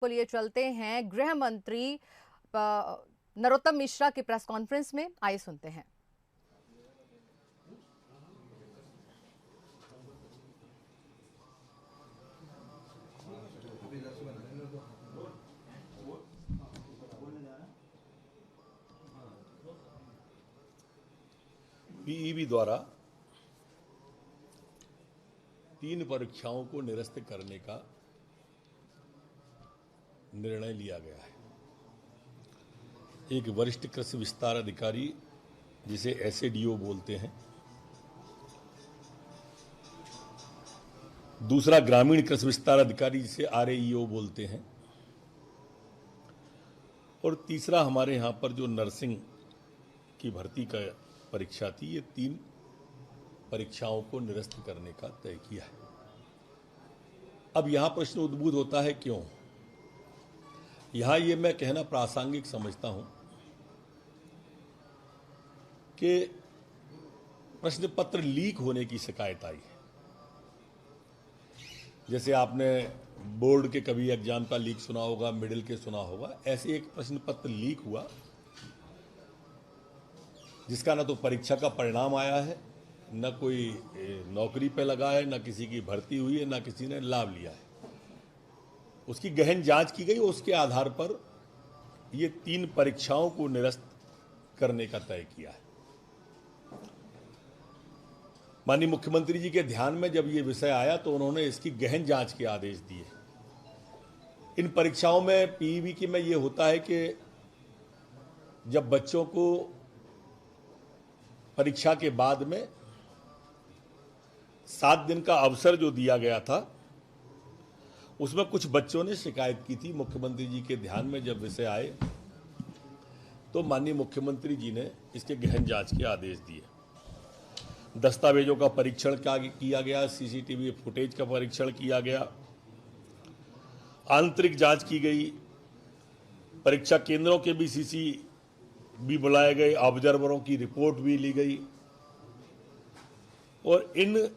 को लिए चलते हैं गृह मंत्री नरोत्तम मिश्रा की प्रेस कॉन्फ्रेंस में। आइए सुनते हैं। पीईबी द्वारा 3 परीक्षाओं को निरस्त करने का निर्णय लिया गया है। एक वरिष्ठ कृषि विस्तार अधिकारी, जिसे एसएडीओ बोलते हैं, दूसरा ग्रामीण कृषि विस्तार अधिकारी, जिसे आरएईओ बोलते हैं, और तीसरा हमारे यहां पर जो नर्सिंग की भर्ती का परीक्षा थी, ये 3 परीक्षाओं को निरस्त करने का तय किया है। अब यहां प्रश्न उद्भूत होता है, क्यों? यहां ये मैं कहना प्रासंगिक समझता हूं कि प्रश्न पत्र लीक होने की शिकायत आई है। जैसे आपने बोर्ड के कभी एग्जाम का लीक सुना होगा, मिडिल के सुना होगा, ऐसे एक प्रश्न पत्र लीक हुआ जिसका न तो परीक्षा का परिणाम आया है, न कोई नौकरी पे लगा है, न किसी की भर्ती हुई है, न किसी ने लाभ लिया है। उसकी गहन जांच की गई, उसके आधार पर ये 3 परीक्षाओं को निरस्त करने का तय किया है। माननीय मुख्यमंत्री जी के ध्यान में जब ये विषय आया तो उन्होंने इसकी गहन जांच के आदेश दिए। इन परीक्षाओं में पीईबी में ये होता है कि जब बच्चों को परीक्षा के बाद में 7 दिन का अवसर जो दिया गया था, उसमें कुछ बच्चों ने शिकायत की थी। मुख्यमंत्री जी के ध्यान में जब विषय आए तो माननीय मुख्यमंत्री जी ने इसके गहन जांच के आदेश दिए। दस्तावेजों का परीक्षण किया गया, सीसीटीवी फुटेज का परीक्षण किया गया, आंतरिक जांच की गई, परीक्षा केंद्रों के भी सीसी भी बुलाए गए, ऑब्जर्वरों की रिपोर्ट भी ली गई, और इन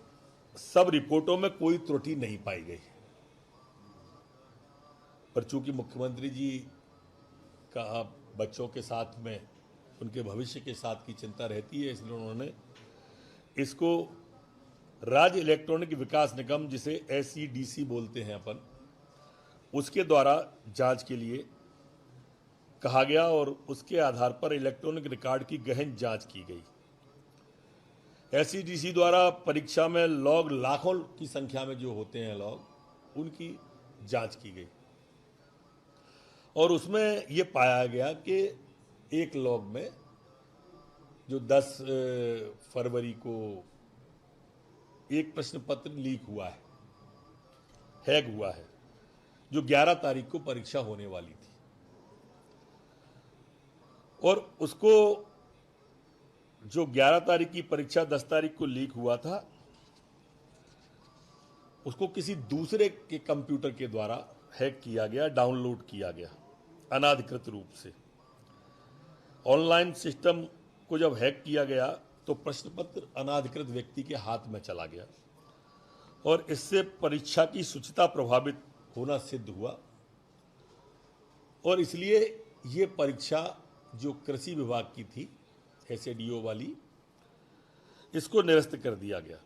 सब रिपोर्टों में कोई त्रुटि नहीं पाई गई। पर चूंकि मुख्यमंत्री जी का बच्चों के साथ में उनके भविष्य के साथ की चिंता रहती है, इसलिए उन्होंने इसको राज्य इलेक्ट्रॉनिक विकास निगम, जिसे एसईडीसी बोलते हैं अपन, उसके द्वारा जांच के लिए कहा गया और उसके आधार पर इलेक्ट्रॉनिक रिकॉर्ड की गहन जांच की गई। एसईडीसी द्वारा परीक्षा में लॉग, लाखों की संख्या में जो होते हैं लॉग, उनकी जांच की गई और उसमें यह पाया गया कि एक लॉग में जो 10 फरवरी को एक प्रश्न पत्र लीक हुआ है, हैक हुआ है, जो 11 तारीख को परीक्षा होने वाली थी, और उसको जो 11 तारीख की परीक्षा 10 तारीख को लीक हुआ था, उसको किसी दूसरे के कंप्यूटर के द्वारा हैक किया गया, डाउनलोड किया गया अनाधिकृत रूप से। ऑनलाइन सिस्टम को जब हैक किया गया तो प्रश्न पत्र अनाधिकृत व्यक्ति के हाथ में चला गया और इससे परीक्षा की शुचिता प्रभावित होना सिद्ध हुआ, और इसलिए ये परीक्षा जो कृषि विभाग की थी, एसएडीओ वाली, इसको निरस्त कर दिया गया।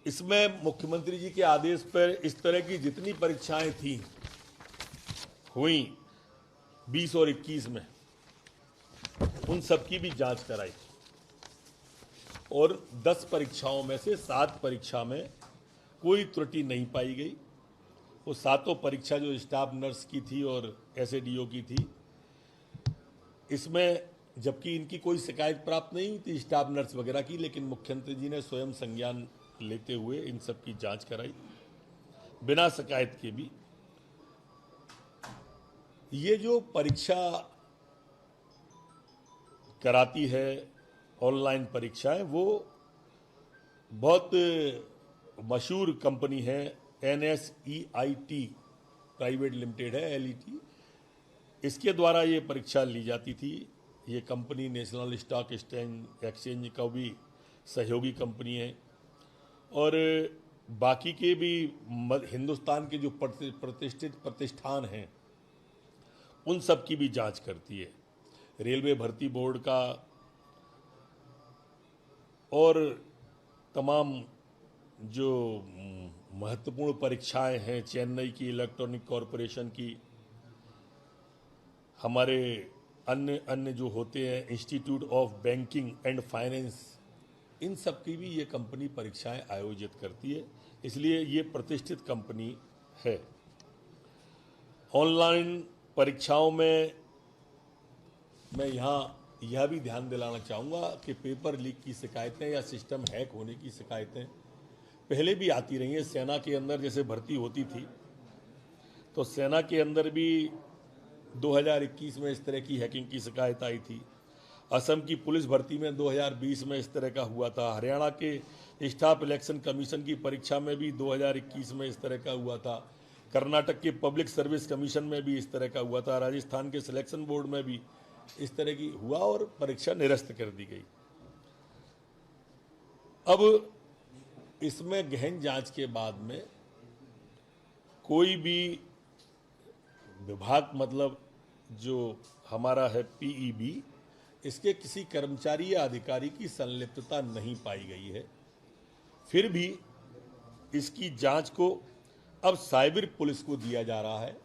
इसमें मुख्यमंत्री जी के आदेश पर इस तरह की जितनी परीक्षाएं थी हुई 20 और 21 में, उन सब की भी जांच कराई और 10 परीक्षाओं में से 7 परीक्षा में कोई त्रुटि नहीं पाई गई। वो 7 परीक्षा जो स्टाफ नर्स की थी और एसएडीओ की थी, इसमें जबकि इनकी कोई शिकायत प्राप्त नहीं हुई थी स्टाफ नर्स वगैरह की, लेकिन मुख्यमंत्री जी ने स्वयं संज्ञान लेते हुए इन सब की जांच कराई बिना शिकायत के भी। ये जो परीक्षा कराती है ऑनलाइन परीक्षाएं, वो बहुत मशहूर कंपनी है, NSEIT प्राइवेट लिमिटेड है, LET, इसके द्वारा ये परीक्षा ली जाती थी। ये कंपनी नेशनल स्टॉक एक्सचेंज का भी सहयोगी कंपनी है और बाकी के भी हिंदुस्तान के जो प्रतिष्ठित प्रतिष्ठान हैं उन सब की भी जांच करती है। रेलवे भर्ती बोर्ड का और तमाम जो महत्वपूर्ण परीक्षाएं हैं, चेन्नई की इलेक्ट्रॉनिक कॉरपोरेशन की, हमारे अन्य अन्य जो होते हैं institute of banking and finance, इन सब की भी ये कंपनी परीक्षाएं आयोजित करती है, इसलिए ये प्रतिष्ठित कंपनी है। ऑनलाइन परीक्षाओं में मैं यहाँ यह भी ध्यान दिलाना चाहूँगा कि पेपर लीक की शिकायतें या सिस्टम हैक होने की शिकायतें पहले भी आती रही हैं। सेना के अंदर जैसे भर्ती होती थी तो सेना के अंदर भी 2021 में इस तरह की हैकिंग की शिकायत आई थी। असम की पुलिस भर्ती में 2020 में इस तरह का हुआ था। हरियाणा के स्टाफ इलेक्शन कमीशन की परीक्षा में भी 2021 में इस तरह का हुआ था। कर्नाटक के पब्लिक सर्विस कमीशन में भी इस तरह का हुआ था। राजस्थान के सिलेक्शन बोर्ड में भी इस तरह की हुआ और परीक्षा निरस्त कर दी गई। अब इसमें गहन जांच के बाद में कोई भी विभाग, मतलब जो हमारा है पीईबी, इसके किसी कर्मचारी या अधिकारी की संलिप्तता नहीं पाई गई है। फिर भी इसकी जांच को अब साइबर पुलिस को दिया जा रहा है